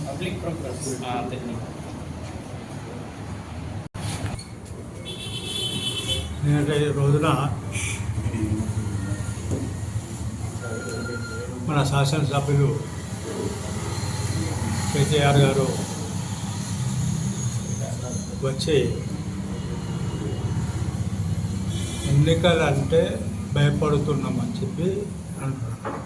Public programmes నేనైతే ఈ రోజున మన శాసనసభ్యులు కేటీఆర్ గారు వచ్చి ఎన్నికలంటే భయపడుతున్నామని చెప్పి అంటున్నారు.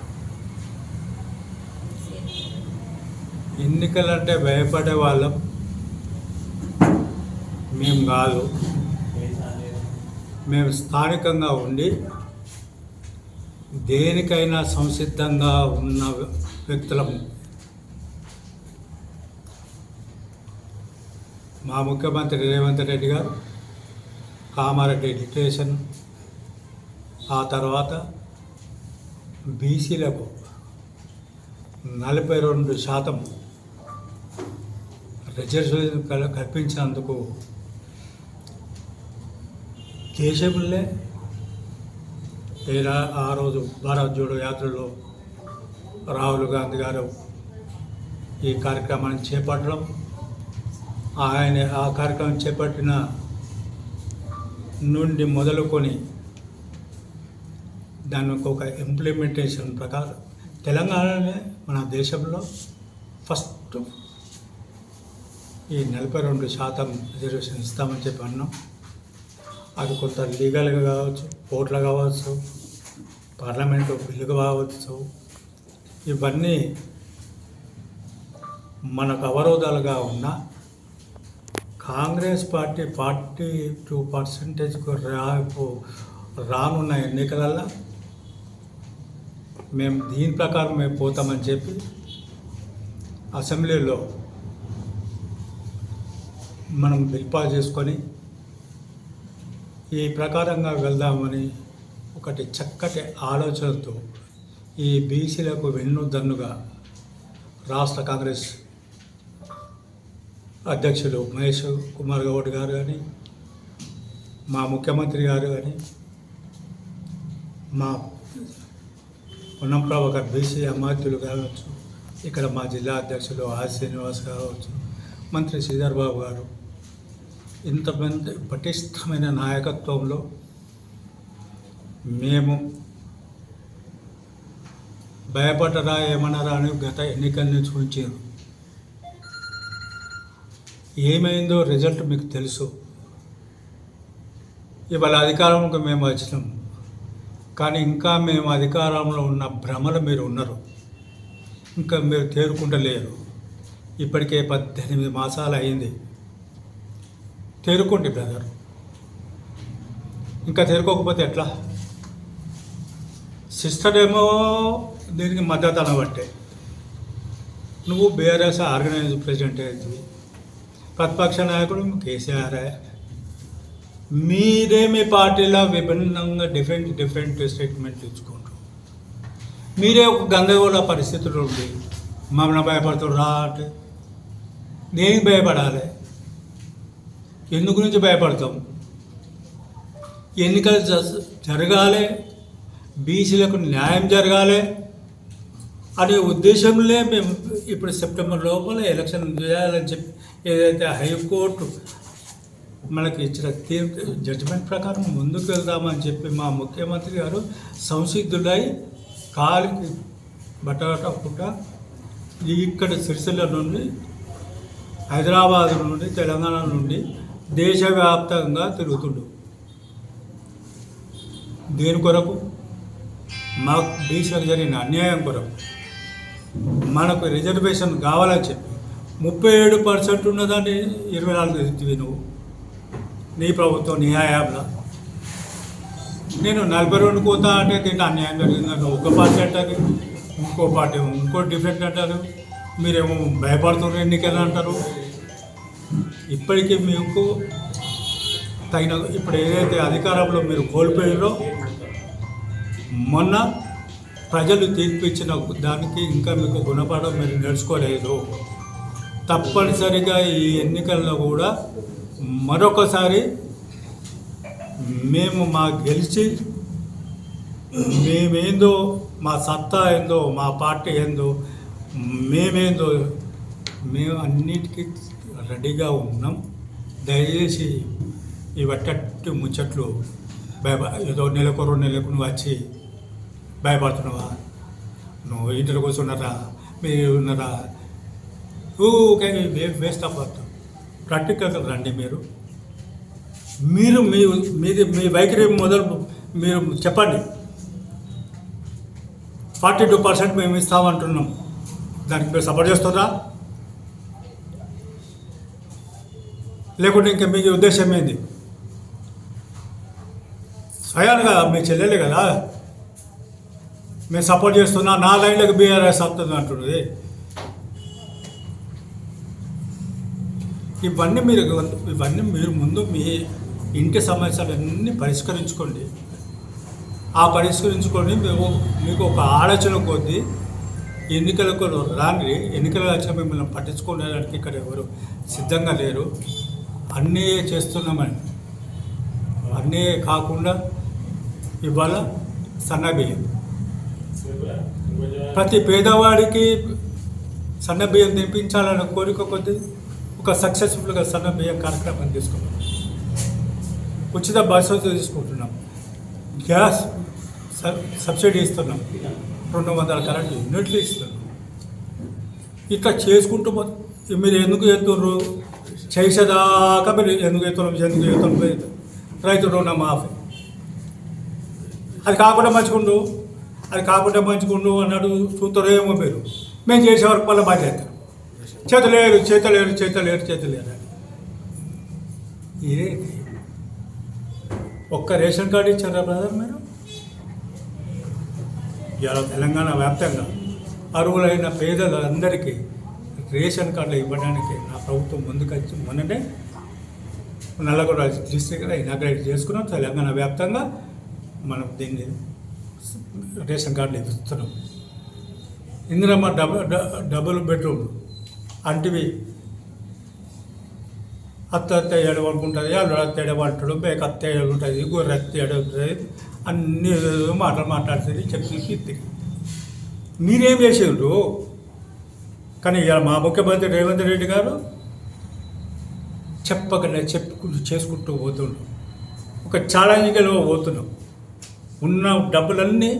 ఎన్నికలంటే భయపడే వాళ్ళం మేము కాదు, మేము స్థానికంగా ఉండి దేనికైనా సంసిద్ధంగా ఉన్న వ్యక్తులము. మా ముఖ్యమంత్రి రేవంత్ రెడ్డి గారు కామారెడ్డి డిక్లరేషన్, ఆ తర్వాత బీసీలకు 42% రిజర్వేషన్ కల్పించినందుకు దేశంలో ఆ రోజు భారత్ జోడో యాత్రలో రాహుల్ గాంధీ గారు ఈ కార్యక్రమాన్ని చేపట్టడం, ఆయన ఆ కార్యక్రమం చేపట్టిన నుండి మొదలుకొని దాని ఒక ఇంప్లిమెంటేషన్ ప్రకారం తెలంగాణనే మన దేశంలో ఫస్ట్ ఈ 42% రిజర్వేషన్ ఇస్తామని చెప్పి అన్నాం. అది కొంత లీగల్గా కావచ్చు, కోర్టులు కావచ్చు, పార్లమెంటు బిల్లుగా కావచ్చు, ఇవన్నీ మనకు అవరోధాలుగా ఉన్న కాంగ్రెస్ పార్టీ 42%కు రానున్న ఎన్నికలలో మేము దీని ప్రకారం మేము పోతామని చెప్పి అసెంబ్లీలో మనం బిల్ పాస్ చేసుకొని ఈ ప్రకారంగా వెళ్దామని ఒకటి చక్కటి ఆలోచనతో ఈ బీసీలకు వెన్నుదన్నుగా రాష్ట్ర కాంగ్రెస్ అధ్యక్షులు మహేష్ కుమార్ గౌడ్ గారు కానీ, మా ముఖ్యమంత్రి గారు కానీ, మా పొన్నం ప్రభాకర్ బీసీ అమాత్యులు కావచ్చు, ఇక్కడ మా జిల్లా అధ్యక్షులు ఆర్ శ్రీనివాస్ కావచ్చు, మంత్రి శ్రీధర్ బాబు గారు, ఇంతమంది పటిష్టమైన నాయకత్వంలో మేము భయపడరా ఏమన్నారా అని గత ఎన్నికల్ని చూపించారు. ఏమైందో రిజల్ట్ మీకు తెలుసు. ఇవాళ అధికారంలో మేము వచ్చినాం, కానీ ఇంకా మేము అధికారంలో ఉన్న భ్రమలు మీరు ఉన్నారు, ఇంకా మీరు తేరుకుంటలేరు. ఇప్పటికే 18 మాసాలు అయింది. తేరుకోండి బ్రదర్, ఇంకా తేరుకోకపోతే ఎట్లా? సిస్టర్ ఏమో దీనికి మద్దతు అనబట్టే నువ్వు బీఆర్ఎస్ ఆర్గనైజ్ ప్రెసిడెంట్ అవుతుంది, ప్రతిపక్ష నాయకుడు కేసీఆర్. మీరే మీ పార్టీలో విభిన్నంగా డిఫరెంట్ స్టేట్మెంట్లు ఇచ్చుకుంటారు. మీరే ఒక గందరగోళ పరిస్థితులు ఉండి మమ్మల్ని భయపడుతున్నారు రా అంటే దేనికి భయపడాలి? ఎందు గురించి భయపడతాం? ఎన్నికలు జరగాలి, బీసీలకు న్యాయం జరగాలి అనే ఉద్దేశంలో మేము ఇప్పుడు సెప్టెంబర్ లోపల ఎలక్షన్ చేయాలని చెప్పి ఏదైతే హైకోర్టు మనకి ఇచ్చిన జడ్జిమెంట్ ప్రకారం ముందుకు వెళ్దామని చెప్పి మా ముఖ్యమంత్రి గారు సంసిద్ధుడై కాలికి బట్టకుండా ఇక్కడ సిరిసిల్ల నుండి, హైదరాబాద్ నుండి, తెలంగాణ నుండి దేశవ్యాప్తంగా తిరుగుతుండు. దేని కొరకు? మాకు బీసీలకు జరిగిన అన్యాయం కొరకు, మనకు రిజర్వేషన్ కావాలని చెప్పి 37% ఉన్నదాన్ని 24 ఎత్తివి నువ్వు నీ ప్రభుత్వం, నీ హయాంలో. నేను 42 పోతా అంటే దీంట్లో అన్యాయం జరిగిందని ఒక పార్టీ అంటారు, ఇంకో పార్టీ ఇంకో డిఫరెంట్ అంటారు, మీరేమో భయపడుతున్నారు ఎన్నికలు అంటారు. ఇప్పటికీ మీకు తగిన ఇప్పుడు ఏదైతే అధికారంలో మీరు కోల్పోయారో, మొన్న ప్రజలు తీర్పు ఇచ్చిన దానికి ఇంకా మీకు గుణపాఠం మీరు నేర్చుకోలేదు. తప్పనిసరిగా ఈ ఎన్నికల్లో కూడా మరొకసారి మేము గెలిచి మేమేందో మా సత్తా ఏందో మా పార్టీ ఏందో మేమేందో మేము అన్నిటికీ రెడీగా ఉన్నాం. దయచేసి ఈ వట్టట్టు ముచ్చట్లు ఏదో నెలకు 2 నెలలకు నువ్వు వచ్చి భయపడుతున్నావా, నువ్వు ఇంటర్ కూర్చున్నారా, మీరు ఉన్నారా, ఓకే వేస్ట్ ఆఫ్ వర్క్. ప్రాక్టికల్గా రండి. మీరు మీ వైఖరి మొదలు మీరు చెప్పండి. 42% మేము ఇస్తామంటున్నాం, దానికి మీరు సపోర్ట్ చేస్తారా లేకుంటే ఇంకా మీ ఉద్దేశం ఏంది? స్వయాలుగా మీ చెల్లెలే కదా మేము సపోర్ట్ చేస్తున్నా, నా లైన్లకు బీఆర్ఎస్ వస్తుంది అంటున్నది. ఇవన్నీ మీరు ముందు మీ ఇంటి సమస్యలన్నీ పరిష్కరించుకోండి. పరిష్కరించుకొని మీకు ఒక ఆలోచన కొద్దీ ఎన్నికలకు రాండి. ఎన్నికలు వచ్చిన మిమ్మల్ని పట్టించుకోవడానికి ఇక్కడ ఎవరు సిద్ధంగా లేరు. అన్నీ చేస్తున్నామని అన్నీ కాకుండా ఇవాళ సన్నబియ్యం ప్రతి పేదవాడికి సన్నబియ్యం తినిపించాలన్న కోరిక కొద్దీ ఒక సక్సెస్ఫుల్గా సన్నబియ్యం కార్యక్రమం తీసుకున్నాం. ఉచిత బస్సు తీసుకుంటున్నాం. గ్యాస్ సబ్సిడీ ఇస్తున్నాం. 200 కరెంట్ యూనిట్లు ఇస్తున్నాం. ఇట్లా చేసుకుంటూ మీరు ఎందుకు ఎత్తుర్రు చేసేదాకా మీరు ఎందుకు ఎత్తున్నాం రైతు రుణమాఫీ అది కాకుండా మంచుకుండు అన్నాడు. చూస్తారో ఏమో మీరు మేము చేసే వరకు వల్ల బాధ్యత చేతలేరు ఇదేంటి? ఒక్క రేషన్ కార్డు ఇచ్చారా బ్రదర్ మీరు? ఇలా తెలంగాణ వ్యాప్తంగా అర్హులైన పేదలందరికీ రేషన్ కార్డులు ఇవ్వడానికి నా ప్రభుత్వం ముందుకొచ్చి మొన్ననే నల్లగొండ డిస్ట్రిక్ట్లో ఇనాగ్రేట్ చేసుకున్నాం. తెలంగాణ వ్యాప్తంగా మనం దీన్ని రేషన్ కార్డులు ఇస్తున్నాం. ఇందిరమ్మ డబుల్ బెడ్రూమ్ అంటివి అత్త ఏడవనుకుంటుంది, అల్లుడు ఏడవంటాడు, బేక అత్త ఏడుంటుంది, గొర్రె అత్త ఏడుంటుంది, అన్ని మాట్లాడుతుంది చెప్పి మీరేం చేసేరు. కానీ ఇలా మా ముఖ్యమంత్రి రేవంత్ రెడ్డి గారు చెప్పకుండా చేసుకుంటూ పోతుండు. ఒక ఛాలెంజ్లో పోతున్నాం. ఉన్న డబ్బులన్నీ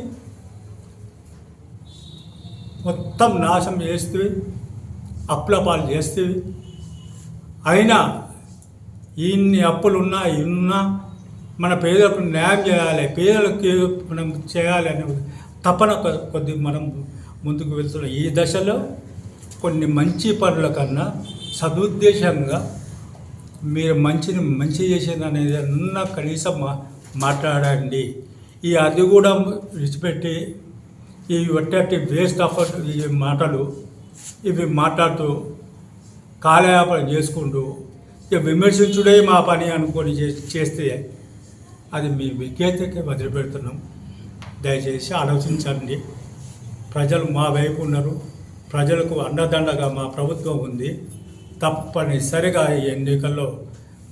మొత్తం నాశనం చేస్తే అప్పుల పాలు చేస్తే అయినా ఇన్ని అప్పులున్నా మన పేదలకు న్యాయం చేయాలి, పేదలకు మనం చేయాలి అనే తపన కొద్ది మనం ముందుకు వెళ్తున్నాం. ఈ దశలో కొన్ని మంచి పనుల కన్నా సదుద్దేశంగా మీరు మంచి చేసేది అనేది అన్న కనీసం మాట్లాడండి. అది కూడా విడిచిపెట్టి ఈ వట్టి వేస్ట్ ఆఫ్ ఈ మాటలు ఇవి మాట్లాడుతూ కాలయాపన చేసుకుంటూ విమర్శించుడే మా పని అనుకొని చేస్తే అది మీ విజ్ఞతకే వదిలిపెడుతున్నాం. దయచేసి ఆలోచించండి. ప్రజలు మా వైపు ఉన్నారు. ప్రజలకు అండదండగా మా ప్రభుత్వం ఉంది. తప్పనిసరిగా ఈ ఎన్నికల్లో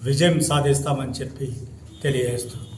విజయం సాధిస్తామని చెప్పి తెలియజేస్తున్నాం.